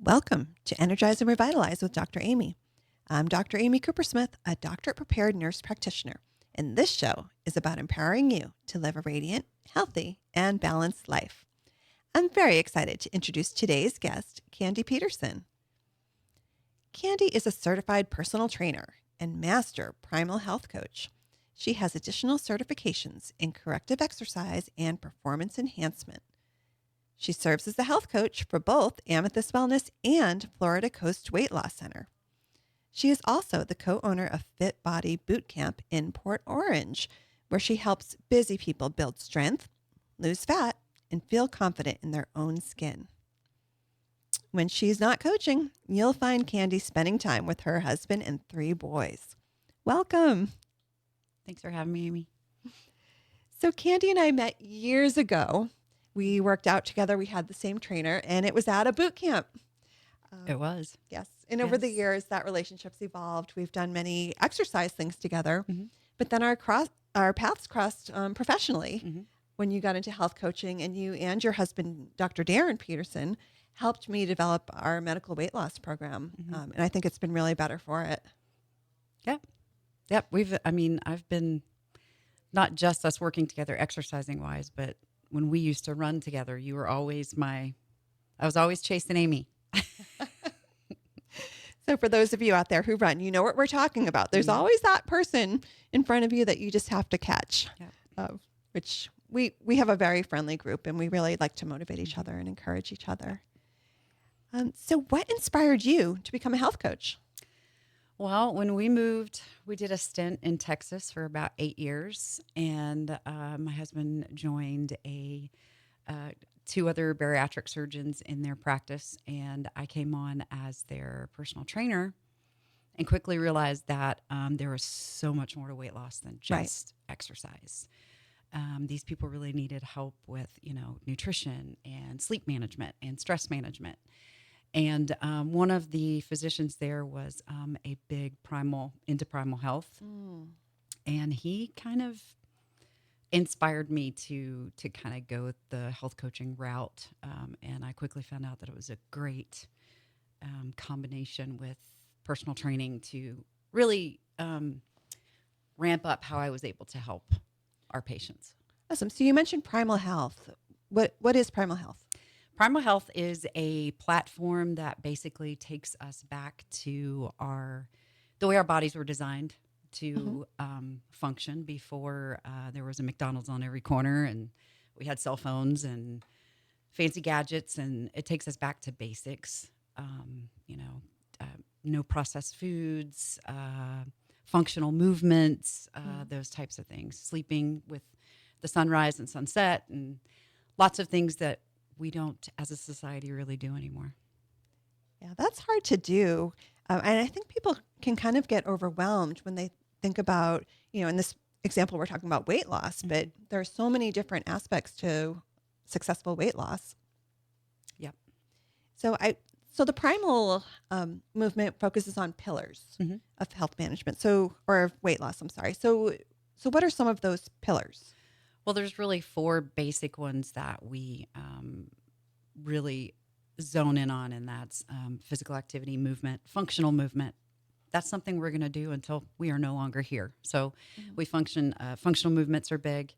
Welcome to Energize and Revitalize with Dr. Amy. I'm Dr. Amy Coopersmith, a doctorate-prepared nurse practitioner, and this show is about empowering you to live a radiant, healthy, and balanced life. I'm very excited to introduce today's guest, Candy Peterson. Candy is a certified personal trainer and master Primal Health Coach. She has additional certifications in corrective exercise and performance enhancement. She serves as the health coach for both Amethyst Wellness and Florida Coast Weight Loss Center. She is also the co-owner of Fit Body Boot Camp in Port Orange, where she helps busy people build strength, lose fat, and feel confident in their own skin. When she's not coaching, you'll find Candy spending time with her husband and 3 boys. Welcome. Thanks for having me, Amy. So Candy and I met years ago. We worked out together. We had the same trainer, and it was at a boot camp. It was. Yes. And over the years, that relationship's evolved. We've done many exercise things together, but then our paths crossed professionally when you got into health coaching, and you and your husband, Dr. Darren Peterson, helped me develop our medical weight loss program. And I think it's been really better for it. Yep. I've been not just us working together exercising wise, but when we used to run together, I was always chasing Amy. So for those of you out there who run, you know what we're talking about. There's always that person in front of you that you just have to catch, which we have a very friendly group, and we really like to motivate each other and encourage each other. So what inspired you to become a health coach? Well, when we moved, we did a stint in Texas for about 8 years, and my husband joined 2 other bariatric surgeons in their practice, and I came on as their personal trainer and quickly realized that there was so much more to weight loss than just exercise. These people really needed help with, nutrition and sleep management and stress management. And one of the physicians there was a big primal health. And he kind of inspired me to kind of go the health coaching route. And I quickly found out that it was a great combination with personal training to really ramp up how I was able to help our patients. Awesome. So you mentioned Primal Health. What is Primal Health? Primal Health is a platform that basically takes us back to the way our bodies were designed to function before there was a McDonald's on every corner and we had cell phones and fancy gadgets, and it takes us back to basics, no processed foods, functional movements, those types of things, sleeping with the sunrise and sunset, and lots of things that we don't, as a society, really do anymore. Yeah, that's hard to do. And I think people can kind of get overwhelmed when they think about, in this example, we're talking about weight loss, but there are so many different aspects to successful weight loss. Yep. So the primal movement focuses on pillars of health management. Or of weight loss, I'm sorry. So what are some of those pillars? Well, there's really 4 basic ones that we really zone in on, and that's physical activity, movement, functional movement. That's something we're going to do until we are no longer here. So we functional movements are big.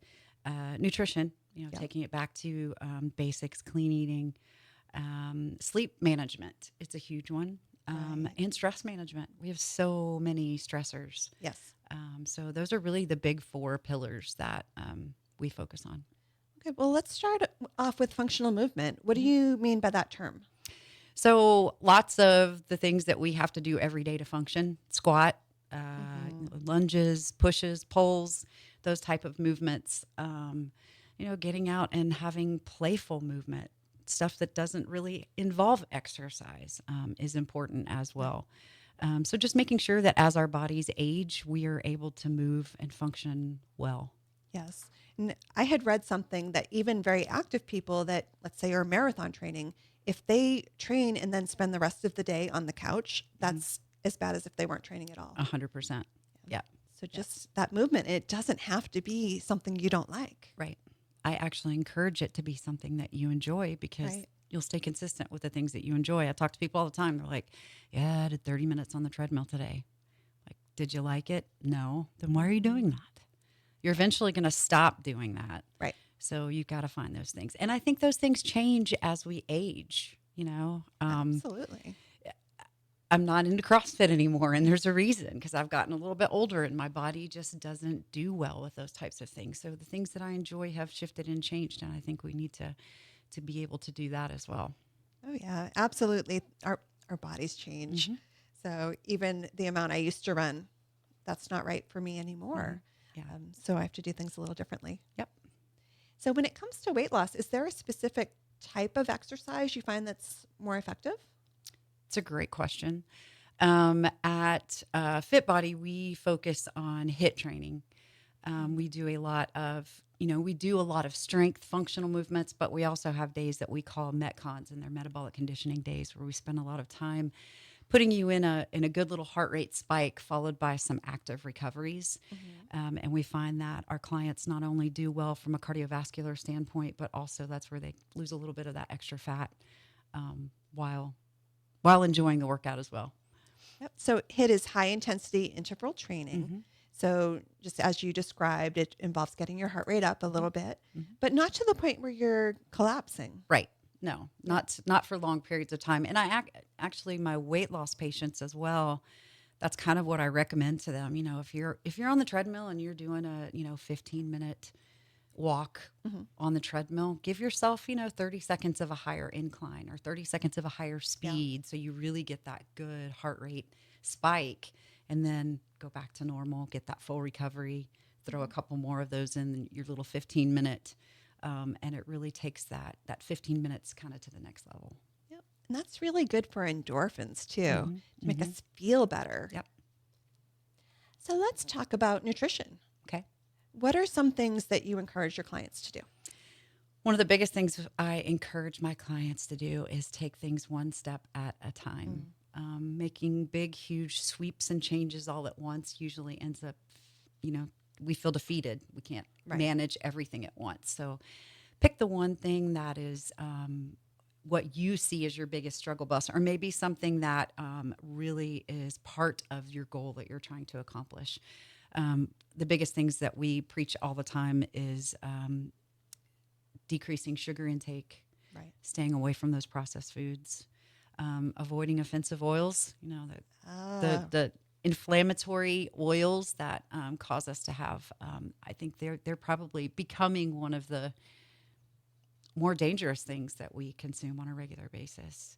Nutrition, taking it back to basics, clean eating, sleep management. It's a huge one. And stress management. We have so many stressors. Yes. So those are really the big 4 pillars that we focus on. Okay, well, let's start off with functional movement. What do you mean by that term? So lots of the things that we have to do every day to function: squat, lunges, pushes, pulls, those type of movements. Getting out and having playful movement, stuff that doesn't really involve exercise, is important as well. So just making sure that as our bodies age, we are able to move and function well. Yes. And I had read something that even very active people that, let's say, are marathon training, if they train and then spend the rest of the day on the couch, that's as bad as if they weren't training at all. 100%. Yeah. So just that movement, it doesn't have to be something you don't like. Right. I actually encourage it to be something that you enjoy, because you'll stay consistent with the things that you enjoy. I talk to people all the time. They're like, yeah, I did 30 minutes on the treadmill today. Like, did you like it? No. Then why are you doing that? You're eventually going to stop doing that. Right. So you got to find those things. And I think those things change as we age, you know. Absolutely. I'm not into CrossFit anymore, and there's a reason, because I've gotten a little bit older and my body just doesn't do well with those types of things. So the things that I enjoy have shifted and changed, and I think we need to be able to do that as well. Oh yeah, absolutely. Our bodies change. Mm-hmm. So even the amount I used to run, that's not right for me anymore. Yeah. So I have to do things a little differently. Yep. So when it comes to weight loss, is there a specific type of exercise you find that's more effective? It's a great question. At Fit Body, we focus on HIIT training. We do a lot of, strength functional movements, but we also have days that we call Metcons, and they're metabolic conditioning days, where we spend a lot of time putting you in a good little heart rate spike, followed by some active recoveries. Mm-hmm. And we find that our clients not only do well from a cardiovascular standpoint, but also that's where they lose a little bit of that extra fat while enjoying the workout as well. Yep. So HIIT is high intensity interval training. Mm-hmm. So just as you described, it involves getting your heart rate up a little bit, Mm-hmm. but not to the point where you're collapsing. Right. No, not for long periods of time. And actually my weight loss patients as well, that's kind of what I recommend to them. You know, if you're on the treadmill and you're doing a 15-minute walk Mm-hmm. on the treadmill, give yourself 30 seconds of a higher incline or 30 seconds of a higher speed, so you really get that good heart rate spike, and then go back to normal, get that full recovery, throw a couple more of those in your little 15-minute, and it really takes that 15 minutes kind of to the next level. Yep. And that's really good for endorphins too, Mm-hmm. to make us feel better. Yep. So let's talk about nutrition. Okay. What are some things that you encourage your clients to do? One of the biggest things I encourage my clients to do is take things one step at a time. Making big, huge sweeps and changes all at once usually ends up, we feel defeated. We can't manage everything at once. So pick the one thing that is what you see as your biggest struggle bus, or maybe something that really is part of your goal that you're trying to accomplish. The biggest things that we preach all the time is decreasing sugar intake, staying away from those processed foods, avoiding offensive oils, the inflammatory oils that cause us to have, I think they're probably becoming one of the more dangerous things that we consume on a regular basis.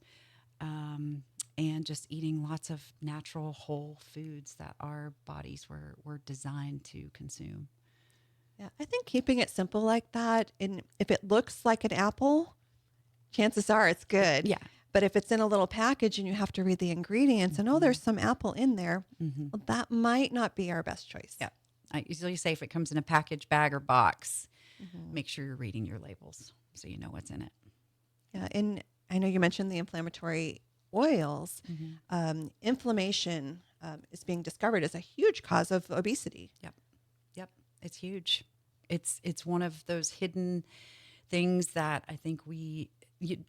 And just eating lots of natural whole foods that our bodies were designed to consume. Yeah, I think keeping it simple like that, and if it looks like an apple, chances are it's good. Yeah. But if it's in a little package and you have to read the ingredients and, there's some apple in there, well, that might not be our best choice. Yeah. I usually say if it comes in a package, bag, or box, make sure you're reading your labels so you know what's in it. Yeah, and I know you mentioned the inflammatory oils. Inflammation is being discovered as a huge cause of obesity. Yep. It's huge. It's one of those hidden things that I think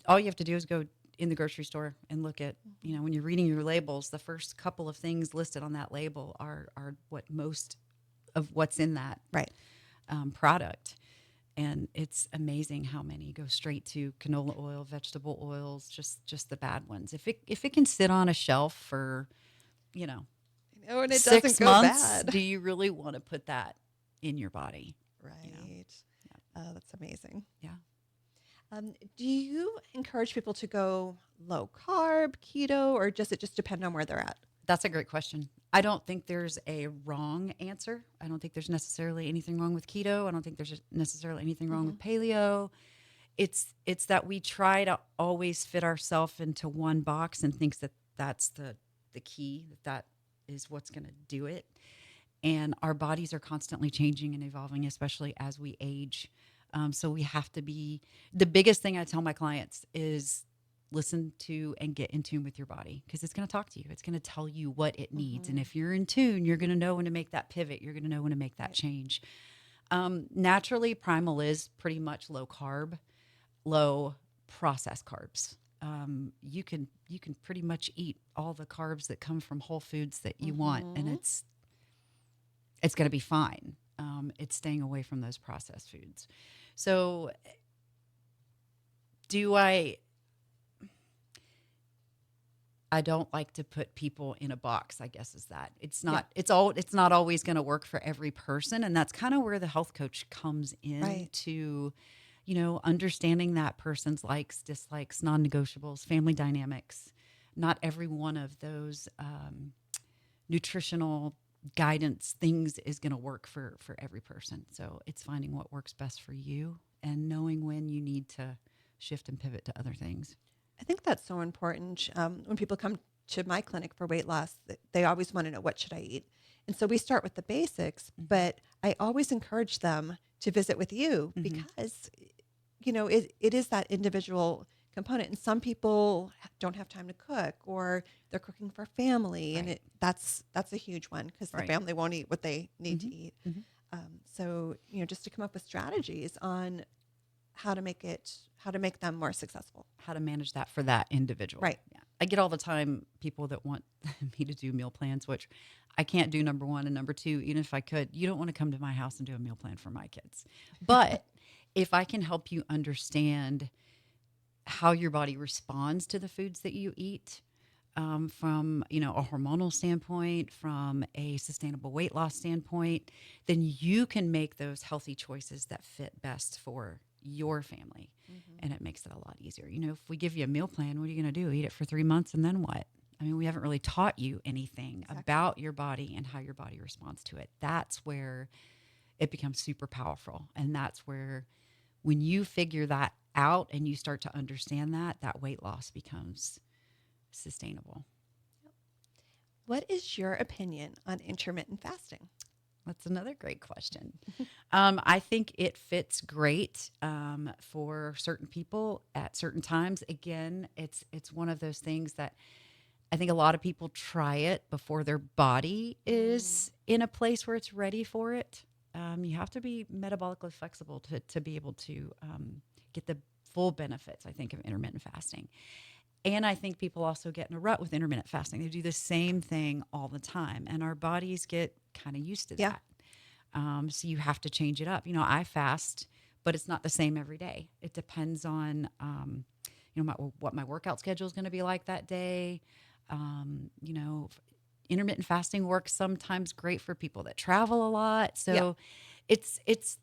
all you have to do is go in the grocery store and look at, when you're reading your labels, the first couple of things listed on that label are what most of what's in that product. And it's amazing how many go straight to canola oil, vegetable oils, just the bad ones. If it can sit on a shelf for, and it 6 doesn't go months, bad. do you really want to put that in your body? Right. That's amazing. Yeah. Do you encourage people to go low carb, keto, or does it just depend on where they're at? That's a great question. I don't think there's a wrong answer. I don't think there's necessarily anything wrong with keto. I don't think there's necessarily anything wrong with paleo. It's that we try to always fit ourselves into one box and thinks that that's the key, that is what's going to do it. And our bodies are constantly changing and evolving, especially as we age. So we have to be, the biggest thing I tell my clients is listen to and get in tune with your body, because it's going to talk to you. It's going to tell you what it needs. And if you're in tune, you're going to know when to make that pivot. You're going to know when to make that change. Naturally, Primal is pretty much low carb, low processed carbs. You can pretty much eat all the carbs that come from whole foods that you want, and it's going to be fine. It's staying away from those processed foods. So I don't like to put people in a box, I guess is that. It's not always going to work for every person. And that's kind of where the health coach comes in to, understanding that person's likes, dislikes, non-negotiables, family dynamics. Not every one of those nutritional guidance things is going to work for every person. So it's finding what works best for you and knowing when you need to shift and pivot to other things. I think that's so important. When people come to my clinic for weight loss, they always want to know, what should I eat? And so we start with the basics, but I always encourage them to visit with you because, it is that individual component. And some people don't have time to cook, or they're cooking for family. And that's a huge one, because the family won't eat what they need to eat. So, just to come up with strategies on how to make them more successful. How to manage that for that individual. Right. Yeah. I get all the time people that want me to do meal plans, which I can't do, number one. And number two, even if I could, you don't want to come to my house and do a meal plan for my kids. But if I can help you understand how your body responds to the foods that you eat, from, a hormonal standpoint, from a sustainable weight loss standpoint, then you can make those healthy choices that fit best for your family. And it makes it a lot easier. If we give you a meal plan, what are you going to do? Eat it for 3 months and then what? I mean, we haven't really taught you anything about your body and how your body responds to it. That's where it becomes super powerful. And that's where, when you figure that out and you start to understand that weight loss becomes sustainable. What is your opinion on intermittent fasting? That's another great question. I think it fits great for certain people at certain times. Again, it's one of those things that I think a lot of people try it before their body is in a place where it's ready for it. You have to be metabolically flexible to be able to get the full benefits, I think, of intermittent fasting. And I think people also get in a rut with intermittent fasting. They do the same thing all the time, and our bodies get kind of used to that. So you have to change it up. I fast, but it's not the same every day. It depends on, what my workout schedule is going to be like that day. Intermittent fasting works sometimes great for people that travel a lot. So it's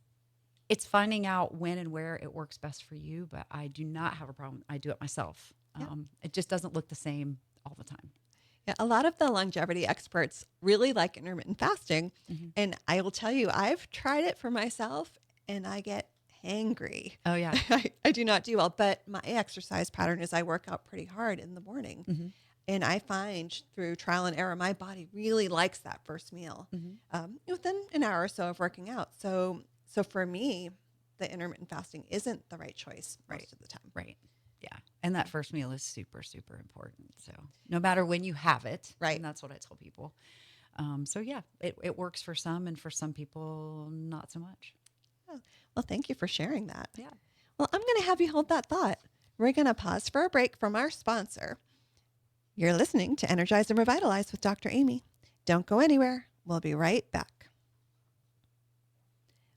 finding out when and where it works best for you. But I do not have a problem. I do it myself. It just doesn't look the same all the time. Yeah, a lot of the longevity experts really like intermittent fasting. And I will tell you, I've tried it for myself and I get hangry. Oh, yeah. I do not do well, but my exercise pattern is I work out pretty hard in the morning. And I find through trial and error, my body really likes that first meal within an hour or so of working out. So for me, the intermittent fasting isn't the right choice most of the time. Right. Yeah. And that first meal is super, super important. So no matter when you have it, and that's what I tell people. It works for some, and for some people, not so much. Oh, well, thank you for sharing that. Yeah. Well, I'm going to have you hold that thought. We're going to pause for a break from our sponsor. You're listening to Energize and Revitalize with Dr. Amy. Don't go anywhere. We'll be right back.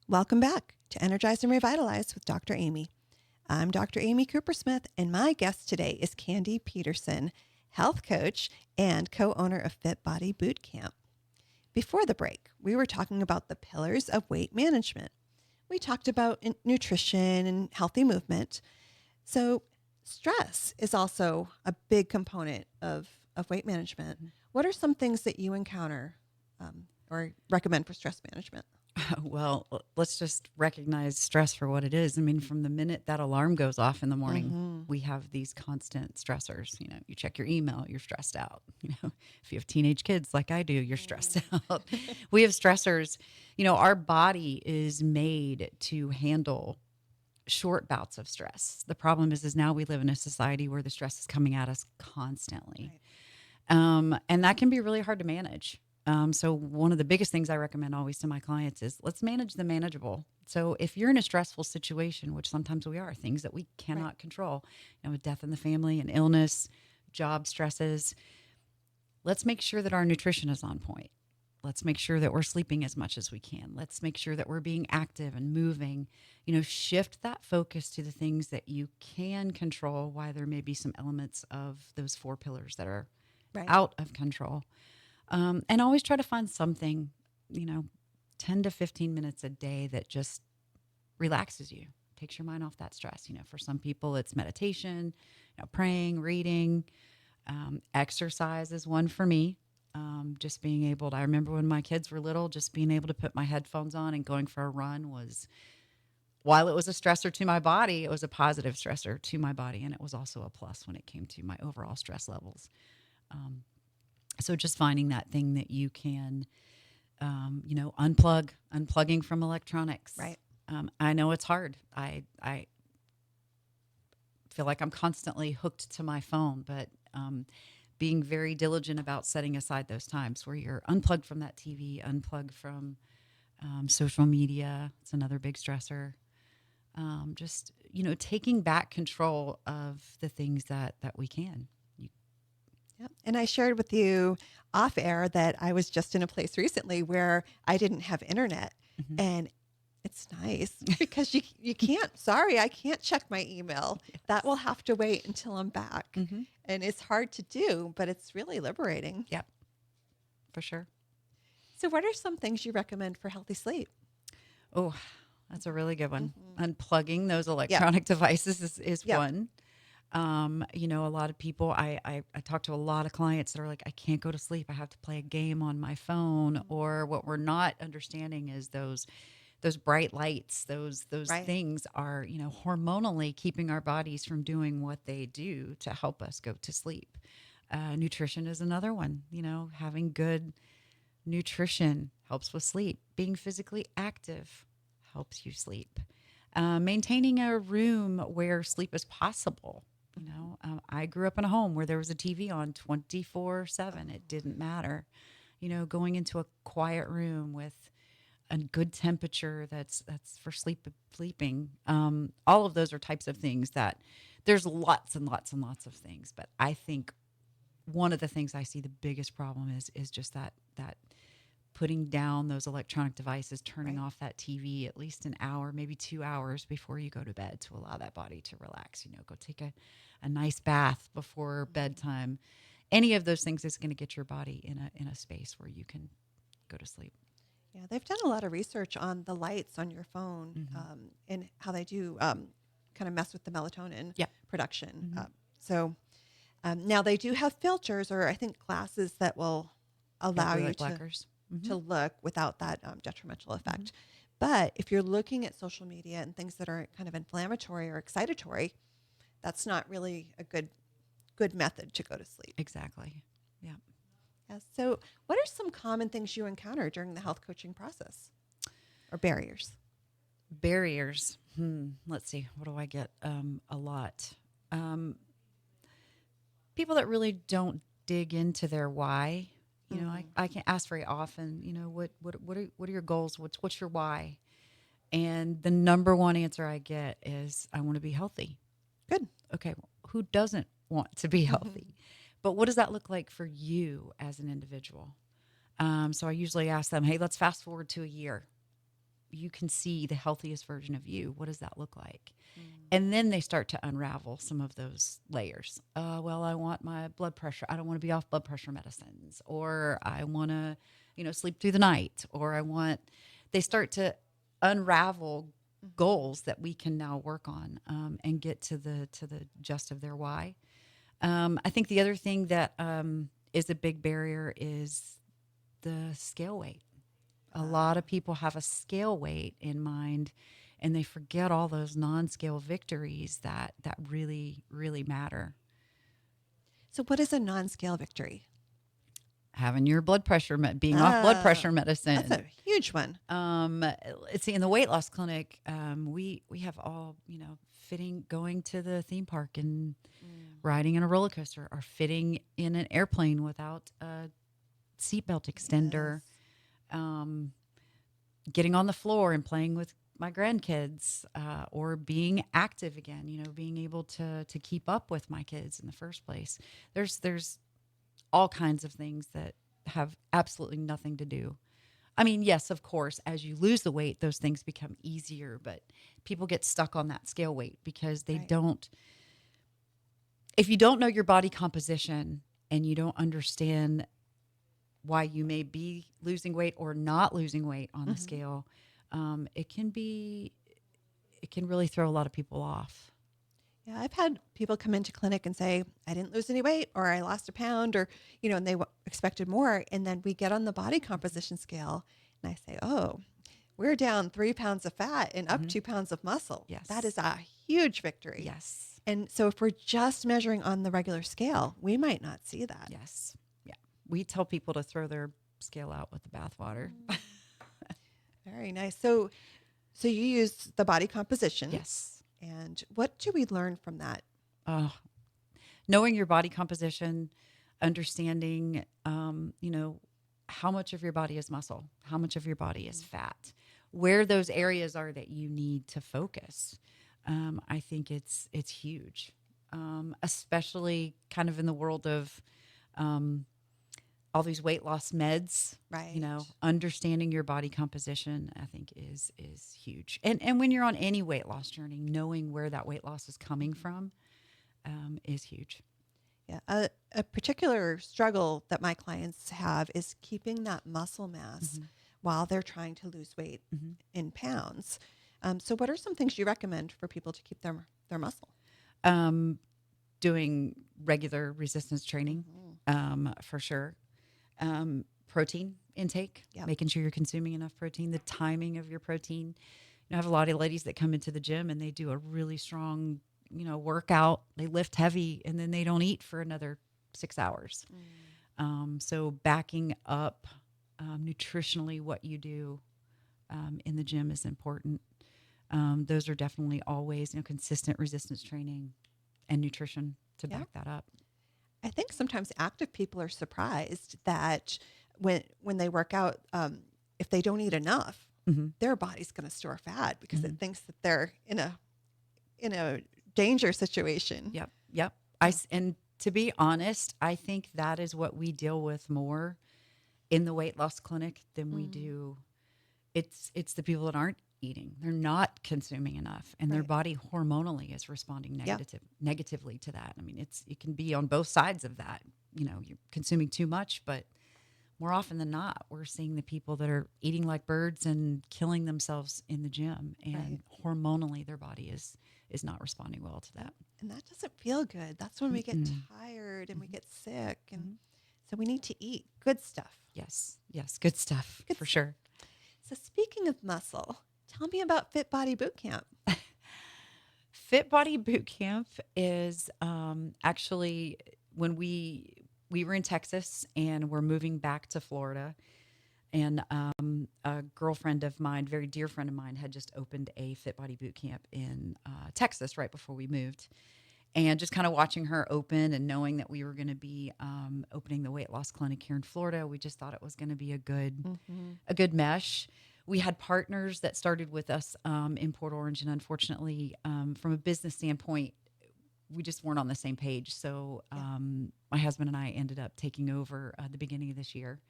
Welcome back to Energize and Revitalize with Dr. Amy. I'm Dr. Amy Coopersmith, and my guest today is Candy Peterson, health coach and co-owner of Fit Body Bootcamp. Before the break, we were talking about the pillars of weight management. We talked about nutrition and healthy movement. So stress is also a big component of weight management. What are some things that you encounter or recommend for stress management? Well, let's just recognize stress for what it is. I mean, from the minute that alarm goes off in the morning, we have these constant stressors. You check your email, you're stressed out. If you have teenage kids like I do, you're stressed out. We have stressors. Our body is made to handle short bouts of stress. The problem is now we live in a society where the stress is coming at us constantly. And that can be really hard to manage. So one of the biggest things I recommend always to my clients is let's manage the manageable. So if you're in a stressful situation, which sometimes we are, things that we cannot control, a death in the family, an illness, job stresses, let's make sure that our nutrition is on point. Let's make sure that we're sleeping as much as we can. Let's make sure that we're being active and moving. Shift that focus to the things that you can control, while there may be some elements of those 4 pillars that are out of control. And always try to find something, 10 to 15 minutes a day that just relaxes you, takes your mind off that stress. For some people it's meditation, praying, reading, exercise is one for me. Just being able to, I remember when my kids were little, just being able to put my headphones on and going for a run was, while it was a stressor to my body, it was a positive stressor to my body. And it was also a plus when it came to my overall stress levels. So just finding that thing that you can, unplugging from electronics. Right. I know it's hard. I feel like I'm constantly hooked to my phone, but being very diligent about setting aside those times where you're unplugged from that TV, unplugged from social media. It's another big stressor. Just, taking back control of the things that we can. Yep. And I shared with you off air that I was just in a place recently where I didn't have internet. Mm-hmm. And it's nice because you can't, sorry, I can't check my email. Yes. That will have to wait until I'm back. Mm-hmm. And it's hard to do, but it's really liberating. Yep, for sure. So what are some things you recommend for healthy sleep? Oh, that's a really good one. Mm-hmm. Unplugging those electronic devices is one. A lot of people, I talk to a lot of clients that are like, I can't go to sleep. I have to play a game on my phone. Mm-hmm. Or what we're not understanding is those bright lights, those things are, hormonally keeping our bodies from doing what they do to help us go to sleep. Nutrition is another one. Having good nutrition helps with sleep. Being physically active helps you sleep. Maintaining a room where sleep is possible. I grew up in a home where there was a TV on 24/7. It didn't matter. Going into a quiet room with a good temperature that's for sleeping. All of those are types of things that there's lots and lots and lots of things. But I think one of the things I see the biggest problem is just that putting down those electronic devices, turning off that TV at least an hour, maybe 2 hours before you go to bed to allow that body to relax. Go take a nice bath before bedtime. Any of those things is going to get your body in a space where you can go to sleep. Yeah, they've done a lot of research on the lights on your phone, mm-hmm. And how they do kind of mess with the melatonin production. Mm-hmm. Now they do have filters, or I think glasses that will allow you to look without that detrimental effect. Mm-hmm. But if you're looking at social media and things that are kind of inflammatory or excitatory, that's not really a good method to go to sleep. Exactly. Yeah. Yeah. So what are some common things you encounter during the health coaching process, or barriers? Barriers. Let's see. What do I get? A lot. People that really don't dig into their why. I can't ask very often, what are your goals? What's your why? And the number one answer I get is, I want to be healthy. Good. Okay. Who doesn't want to be healthy? Mm-hmm. But what does that look like for you as an individual? So I usually ask them, hey, let's fast forward to a year. You can see the healthiest version of you. What does that look like? And then they start to unravel some of those layers. Well, I want my blood pressure. I don't want to be off blood pressure medicines, or I want to, sleep through the night, or they start to unravel goals that we can now work on, and get to the gist of their why. I think the other thing that is a big barrier is the scale weight. A lot of people have a scale weight in mind, and they forget all those non-scale victories that really, really matter. So what is a non-scale victory? Having your blood pressure, being off blood pressure medicine. That's a huge one. See, in the weight loss clinic, we have all, going to the theme park and riding in a roller coaster, or fitting in an airplane without a seatbelt extender. Yes. Getting on the floor and playing with my grandkids, or being active again, being able to keep up with my kids in the first place. There's all kinds of things that have absolutely nothing to do. I mean, yes, of course, as you lose the weight, those things become easier, but people get stuck on that scale weight because they Right. don't, if you don't know your body composition and you don't understand why you may be losing weight or not losing weight on the scale, it can really throw a lot of people off. Yeah, I've had people come into clinic and say, I didn't lose any weight or I lost a pound or, and they expected more. And then we get on the body composition scale and I say, oh, we're down 3 pounds of fat and up 2 pounds of muscle. Yes. That is a huge victory. Yes. And so if we're just measuring on the regular scale, we might not see that. Yes. Yeah. We tell people to throw their scale out with the bathwater. Very nice. So you use the body composition. Yes. And what do we learn from that? Knowing your body composition, understanding, how much of your body is muscle, how much of your body is fat, where those areas are that you need to focus. I think it's huge, especially kind of in the world of all these weight loss meds. Right. Understanding your body composition, I think is huge. And when you're on any weight loss journey, knowing where that weight loss is coming from is huge. Yeah. A particular struggle that my clients have is keeping that muscle mass while they're trying to lose weight in pounds. So what are some things you recommend for people to keep their muscle? Doing regular resistance training, for sure. Protein intake, making sure you're consuming enough protein, the timing of your protein. I have a lot of ladies that come into the gym and they do a really strong, workout. They lift heavy and then they don't eat for another 6 hours. So backing up nutritionally what you do in the gym is important. Those are definitely always, consistent resistance training and nutrition to back that up. I think sometimes active people are surprised that when they work out, if they don't eat enough, their body's going to store fat because it thinks that they're in a danger situation. Yep. And to be honest, I think that is what we deal with more in the weight loss clinic than we do. It's the people that aren't eating. They're not consuming enough and their body hormonally is responding negatively to that. I mean, it can be on both sides of that. You're consuming too much, but more often than not, we're seeing the people that are eating like birds and killing themselves in the gym and hormonally their body is not responding well to that. And that doesn't feel good. That's when we get tired and we get sick. And so we need to eat good stuff. Yes. Good stuff for sure. So speaking of muscle, tell me about Fit Body Boot Camp. Fit Body Boot Camp is actually when we were in Texas and we're moving back to Florida. And a girlfriend of mine, very dear friend of mine, had just opened a Fit Body Boot Camp in Texas right before we moved. And just kind of watching her open and knowing that we were going to be opening the weight loss clinic here in Florida, we just thought it was going to be a good mesh. We had partners that started with us in Port Orange, and unfortunately, from a business standpoint, we just weren't on the same page. So my husband and I ended up taking over at the beginning of this year.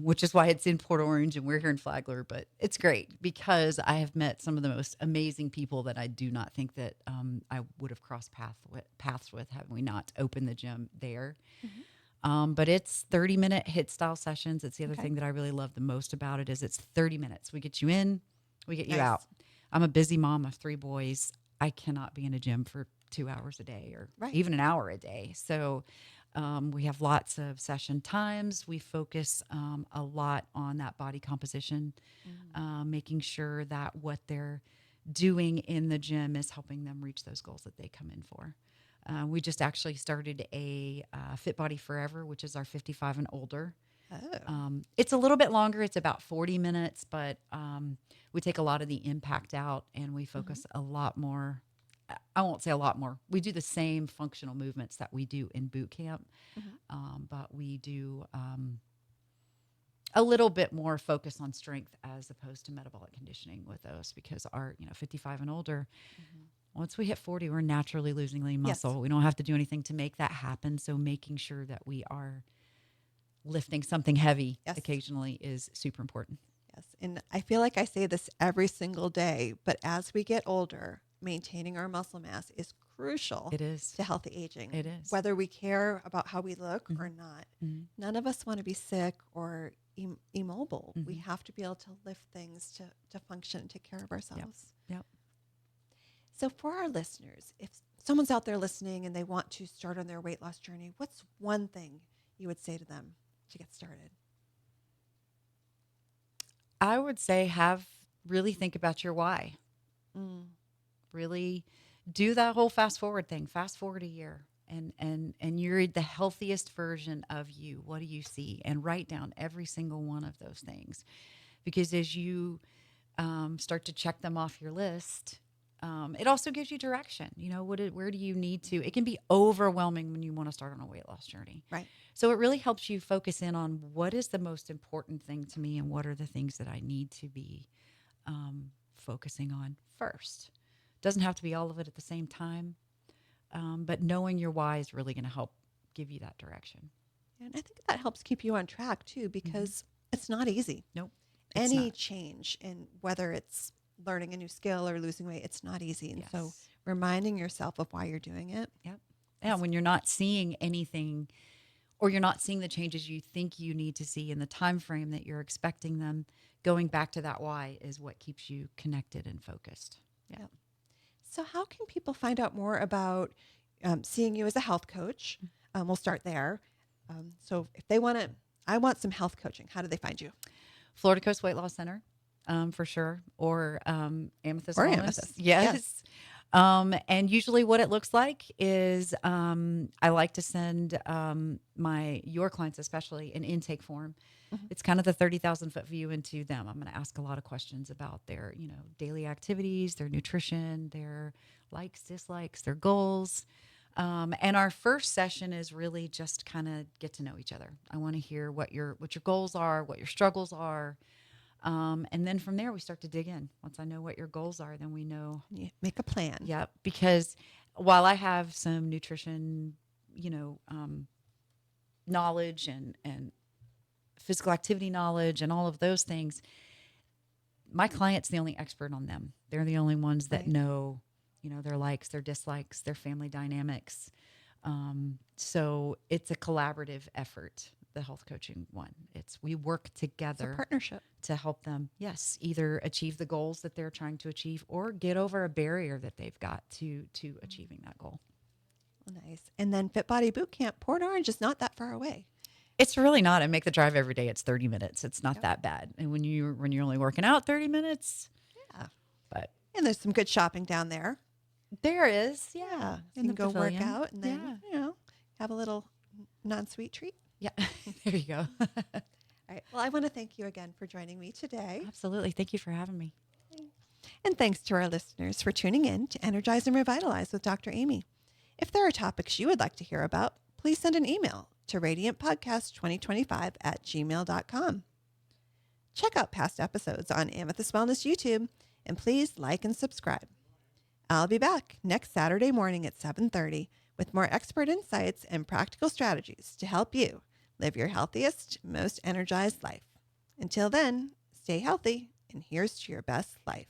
Which is why it's in Port Orange and we're here in Flagler, but it's great because I have met some of the most amazing people that I do not think that I would have crossed paths with had we not opened the gym there. But it's 30-minute HIIT style sessions. It's the other thing that I really love the most about it is it's 30 minutes. We get you in, we get you out. I'm a busy mom of 3 boys. I cannot be in a gym for 2 hours a day or even an hour a day. So we have lots of session times. We focus a lot on that body composition, making sure that what they're doing in the gym is helping them reach those goals that they come in for. We just actually started a Fit Body Forever, which is our 55 and older. It's a little bit longer. It's about 40 minutes, but we take a lot of the impact out and we focus a lot more. I won't say a lot more. We do the same functional movements that we do in boot camp, but we do a little bit more focus on strength as opposed to metabolic conditioning with those, because our, 55 and older, once we hit 40, we're naturally losing lean muscle. Yes. We don't have to do anything to make that happen. So making sure that we are lifting something heavy Yes. occasionally is super important. Yes. And I feel like I say this every single day, but as we get older, maintaining our muscle mass is crucial It is. to healthy aging. It is. Whether we care about how we look Mhm. or not. Mhm. None of us want to be sick or immobile. Mhm. We have to be able to lift things to function and take care of ourselves. Yep. So for our listeners, if someone's out there listening and they want to start on their weight loss journey, what's one thing you would say to them to get started? I would say really think about your why. Mm. Really do that whole fast forward thing. Fast forward a year and you're the healthiest version of you. What do you see? And write down every single one of those things. Because as you start to check them off your list, it also gives you direction. Where do you need to? It can be overwhelming when you want to start on a weight loss journey. Right. So it really helps you focus in on what is the most important thing to me and what are the things that I need to be focusing on first. Doesn't have to be all of it at the same time, but knowing your why is really going to help give you that direction. And I think that helps keep you on track too, because it's not easy. Nope. Any change in whether it's learning a new skill or losing weight, it's not easy. And so reminding yourself of why you're doing it. Yep. Yeah. When you're not seeing anything or you're not seeing the changes you think you need to see in the time frame that you're expecting them, going back to that why is what keeps you connected and focused. Yeah. Yep. So how can people find out more about seeing you as a health coach? We'll start there. So if they I want some health coaching, how do they find you? Florida Coast Weight Loss Center, for sure, or Amethyst Or Wellness. Amethyst. Yes. And usually what it looks like is I like to send your clients especially an intake form. It's kind of the 30,000 foot view into them. I'm going to ask a lot of questions about their, daily activities, their nutrition, their likes, dislikes, their goals. And our first session is really just kind of get to know each other. I want to hear what your goals are, what your struggles are. And then from there, we start to dig in. Once I know what your goals are, then we know. You make a plan. Yeah. Because while I have some nutrition, knowledge and physical activity knowledge and all of those things, my client's the only expert on them. They're the only ones that know, their likes, their dislikes, their family dynamics. So it's a collaborative effort, the health coaching one. We work together. It's a partnership. To help them, either achieve the goals that they're trying to achieve or get over a barrier that they've got to achieving that goal. Well, nice. And then Fit Body Boot Camp, Port Orange is not that far away. It's really not. I make the drive every day. It's 30 minutes. It's not that bad. And when you're only working out 30 minutes, And there's some good shopping down there. There is, Yeah. In You the can go pavilion. work out and then, have a little non-sweet treat. Yeah, there you go. All right. Well, I want to thank you again for joining me today. Absolutely. Thank you for having me. And thanks to our listeners for tuning in to Energize and Revitalize with Dr. Amy. If there are topics you would like to hear about, please send an email to radiantpodcast2025@gmail.com. Check out past episodes on Amethyst Wellness YouTube, and please like and subscribe. I'll be back next Saturday morning at 7:30 with more expert insights and practical strategies to help you live your healthiest, most energized life. Until then, stay healthy, and here's to your best life.